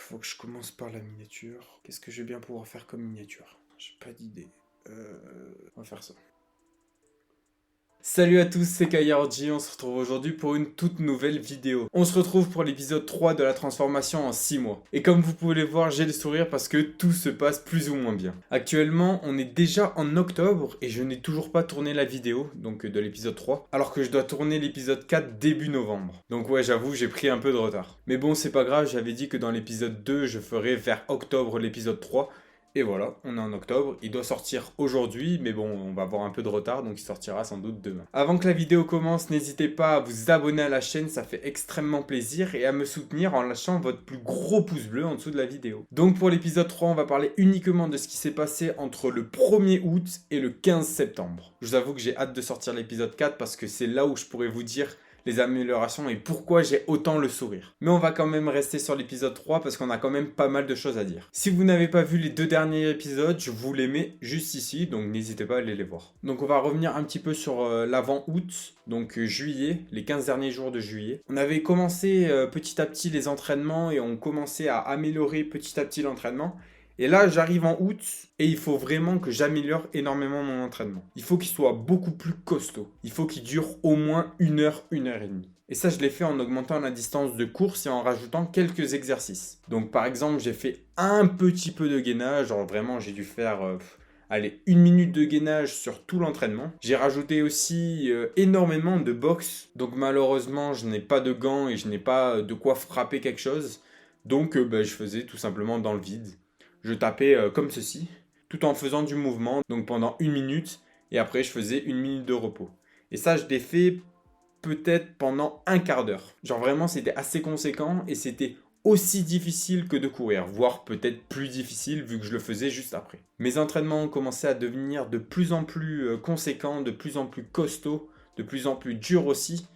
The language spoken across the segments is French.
Faut que je commence par la miniature. Qu'est-ce que je vais bien pouvoir faire comme miniature? J'ai pas d'idée. On va faire ça. Salut à tous, c'est Kayarji, on se retrouve aujourd'hui pour une toute nouvelle vidéo. On se retrouve pour l'épisode 3 de la transformation en 6 mois. Et comme vous pouvez le voir, j'ai le sourire parce que tout se passe plus ou moins bien. Actuellement, on est déjà en octobre et je n'ai toujours pas tourné la vidéo, donc de l'épisode 3, alors que je dois tourner l'épisode 4 début novembre. Donc ouais, j'avoue, j'ai pris un peu de retard. Mais bon, c'est pas grave, j'avais dit que dans l'épisode 2, je ferais vers octobre l'épisode 3. Et voilà, on est en octobre, il doit sortir aujourd'hui, mais bon, on va avoir un peu de retard, donc il sortira sans doute demain. Avant que la vidéo commence, n'hésitez pas à vous abonner à la chaîne, ça fait extrêmement plaisir, et à me soutenir en lâchant votre plus gros pouce bleu en dessous de la vidéo. Donc pour l'épisode 3, on va parler uniquement de ce qui s'est passé entre le 1er août et le 15 septembre. Je vous avoue que j'ai hâte de sortir l'épisode 4 parce que c'est là où je pourrais vous dire les améliorations et pourquoi j'ai autant le sourire. Mais on va quand même rester sur l'épisode 3 parce qu'on a quand même pas mal de choses à dire. Si vous n'avez pas vu les 2 derniers épisodes, je vous les mets juste ici, donc n'hésitez pas à aller les voir. Donc on va revenir un petit peu sur l'avant-août, donc juillet, les 15 derniers jours de juillet. On avait commencé petit à petit les entraînements et on commençait à améliorer petit à petit l'entraînement. Et là, j'arrive en août et il faut vraiment que j'améliore énormément mon entraînement. Il faut qu'il soit beaucoup plus costaud. Il faut qu'il dure au moins 1 heure, 1 heure et demie. Et ça, je l'ai fait en augmentant la distance de course et en rajoutant quelques exercices. Donc par exemple, j'ai fait un petit peu de gainage. Genre vraiment, j'ai dû faire... allez, 1 minute de gainage sur tout l'entraînement. J'ai rajouté aussi énormément de boxe. Donc malheureusement, je n'ai pas de gants et je n'ai pas de quoi frapper quelque chose. Donc je faisais tout simplement dans le vide. Je tapais comme ceci, tout en faisant du mouvement, donc pendant 1 minute, et après je faisais 1 minute de repos. Et ça, je l'ai fait peut-être pendant un quart d'heure. Genre vraiment, c'était assez conséquent, et c'était aussi difficile que de courir, voire peut-être plus difficile vu que je le faisais juste après. Mes entraînements ont commencé à devenir de plus en plus conséquents, de plus en plus costauds, de plus en plus durs aussi,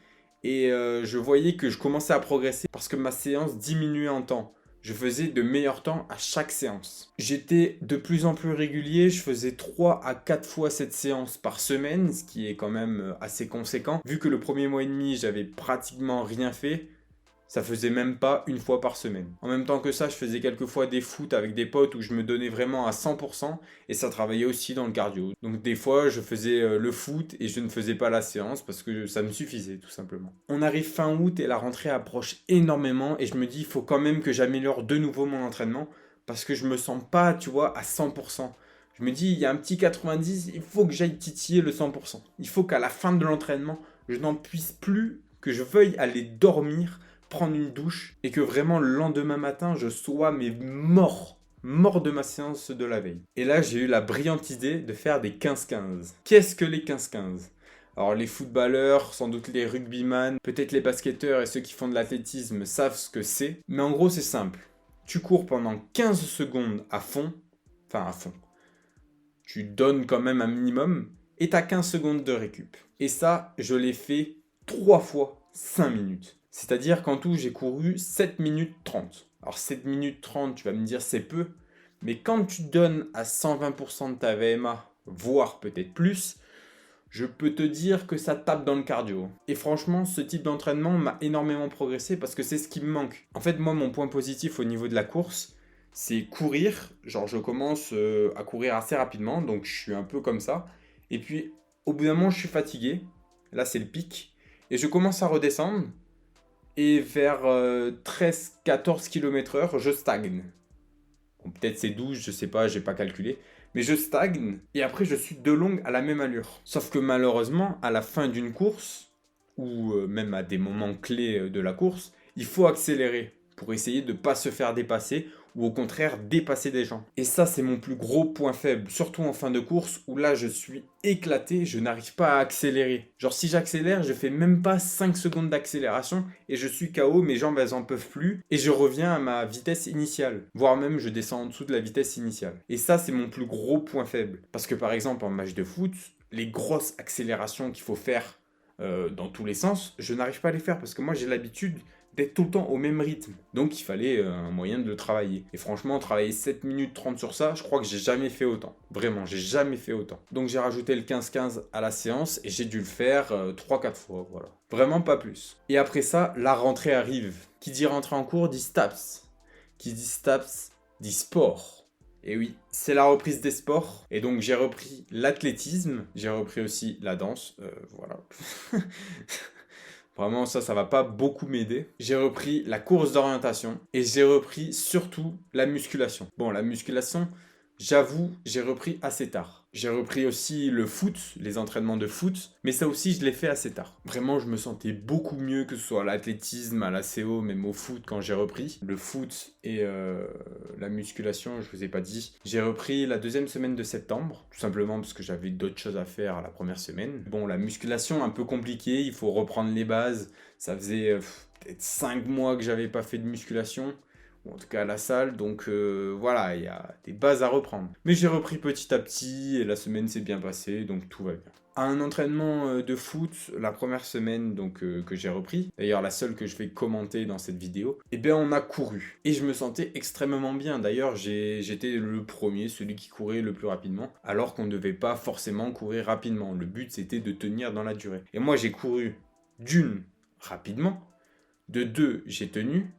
et je voyais que je commençais à progresser parce que ma séance diminuait en temps. Je faisais de meilleurs temps à chaque séance. J'étais de plus en plus régulier, je faisais 3 à 4 fois cette séance par semaine, ce qui est quand même assez conséquent. Vu que le premier mois et demi, j'avais pratiquement rien fait, ça faisait même pas 1 fois par semaine. En même temps que ça, je faisais quelques fois des foot avec des potes où je me donnais vraiment à 100% et ça travaillait aussi dans le cardio. Donc des fois, je faisais le foot et je ne faisais pas la séance parce que ça me suffisait tout simplement. On arrive fin août et la rentrée approche énormément et je me dis il faut quand même que j'améliore de nouveau mon entraînement parce que je me sens pas, tu vois, à 100%. Je me dis il y a un petit 90, il faut que j'aille titiller le 100%. Il faut qu'à la fin de l'entraînement, je n'en puisse plus, que je veuille aller dormir, prendre une douche et que vraiment le lendemain matin je sois mort de ma séance de la veille. Et là j'ai eu la brillante idée de faire des 15-15. Qu'est-ce que les 15-15 ? Alors les footballeurs, sans doute les rugbyman, peut-être les basketteurs et ceux qui font de l'athlétisme savent ce que c'est. Mais en gros c'est simple. Tu cours pendant 15 secondes à fond. Enfin à fond. Tu donnes quand même un minimum et t'as 15 secondes de récup. Et ça, je l'ai fait 3 fois 5 minutes. C'est-à-dire qu'en tout, j'ai couru 7 minutes 30. Alors 7 minutes 30, tu vas me dire c'est peu, mais quand tu donnes à 120% de ta VMA, voire peut-être plus, je peux te dire que ça tape dans le cardio. Et franchement, ce type d'entraînement m'a énormément progressé parce que c'est ce qui me manque. En fait, moi, mon point positif au niveau de la course, c'est courir. Genre, je commence à courir assez rapidement, donc je suis un peu comme ça. Et puis, au bout d'un moment, je suis fatigué. Là, c'est le pic. Et je commence à redescendre. Et vers 13-14 km/h, je stagne. Bon, peut-être c'est 12, je sais pas, j'ai pas calculé. Mais je stagne et après je suis de longue à la même allure. Sauf que malheureusement, à la fin d'une course, ou même à des moments clés de la course, il faut accélérer pour essayer de ne pas se faire dépasser ou au contraire dépasser des gens. Et ça c'est mon plus gros point faible, surtout en fin de course où là je suis éclaté, je n'arrive pas à accélérer. Genre si j'accélère, je fais même pas 5 secondes d'accélération et je suis KO, mes jambes elles en peuvent plus et je reviens à ma vitesse initiale, voire même je descends en dessous de la vitesse initiale. Et ça c'est mon plus gros point faible. Parce que par exemple en match de foot, les grosses accélérations qu'il faut faire dans tous les sens, je n'arrive pas à les faire parce que moi j'ai l'habitude d'être tout le temps au même rythme. Donc il fallait un moyen de le travailler. Et franchement, travailler 7 minutes 30 sur ça, je crois que j'ai jamais fait autant. Vraiment, j'ai jamais fait autant. Donc j'ai rajouté le 15-15 à la séance et j'ai dû le faire 3-4 fois, voilà. Vraiment pas plus. Et après ça, la rentrée arrive. Qui dit rentrée en cours dit STAPS. Qui dit STAPS dit sport. Et oui, c'est la reprise des sports. Et donc j'ai repris l'athlétisme, j'ai repris aussi la danse, voilà. Vraiment, ça va pas beaucoup m'aider. J'ai repris la course d'orientation et j'ai repris surtout la musculation. Bon, la musculation, j'avoue, j'ai repris assez tard. J'ai repris aussi le foot, les entraînements de foot, mais ça aussi, je l'ai fait assez tard. Vraiment, je me sentais beaucoup mieux, que ce soit à l'athlétisme, à la CO, même au foot quand j'ai repris. Le foot et la musculation, je vous ai pas dit. J'ai repris la deuxième semaine de septembre, tout simplement parce que j'avais d'autres choses à faire la première semaine. Bon, la musculation, un peu compliqué, il faut reprendre les bases. Ça faisait peut-être 5 mois que j'avais pas fait de musculation. Ou en tout cas à la salle, donc voilà, il y a des bases à reprendre. Mais j'ai repris petit à petit et la semaine s'est bien passée, donc tout va bien. À un entraînement de foot, la première semaine donc que j'ai repris, d'ailleurs la seule que je vais commenter dans cette vidéo, eh bien on a couru. Et je me sentais extrêmement bien, d'ailleurs j'étais le premier, celui qui courait le plus rapidement, alors qu'on ne devait pas forcément courir rapidement. Le but c'était de tenir dans la durée. Et moi j'ai couru d'une, rapidement, de deux, j'ai tenu,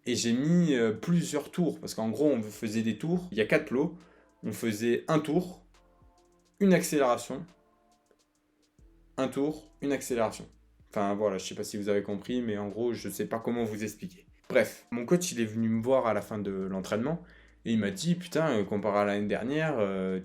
et j'ai mis plusieurs tours, parce qu'en gros, on faisait des tours, il y a 4 lots, on faisait un tour, une accélération, un tour, une accélération. Enfin voilà, je sais pas si vous avez compris, mais en gros, je sais pas comment vous expliquer. Bref, mon coach, il est venu me voir à la fin de l'entraînement, et il m'a dit, putain, comparé à l'année dernière,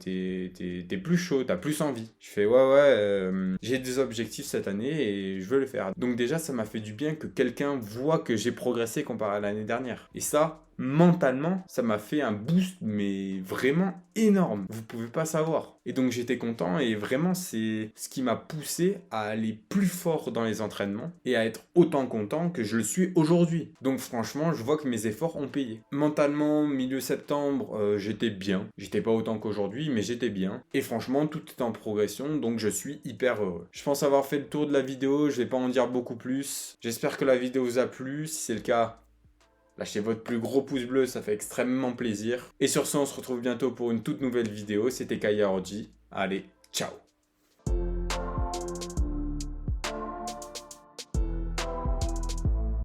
t'es plus chaud, t'as plus envie. Je fais, ouais, j'ai des objectifs cette année et je veux le faire. Donc déjà, ça m'a fait du bien que quelqu'un voit que j'ai progressé comparé à l'année dernière. Et ça, mentalement, ça m'a fait un boost, mais vraiment énorme. Vous pouvez pas savoir. Et donc j'étais content et vraiment, c'est ce qui m'a poussé à aller plus fort dans les entraînements et à être autant content que je le suis aujourd'hui. Donc franchement, je vois que mes efforts ont payé. Mentalement, milieu septembre, j'étais bien. J'étais pas autant qu'aujourd'hui, mais j'étais bien. Et franchement, tout est en progression, donc je suis hyper heureux. Je pense avoir fait le tour de la vidéo, je vais pas en dire beaucoup plus. J'espère que la vidéo vous a plu. Si c'est le cas, lâchez votre plus gros pouce bleu, ça fait extrêmement plaisir. Et sur ce, on se retrouve bientôt pour une toute nouvelle vidéo. C'était Kaya Orji. Allez, ciao!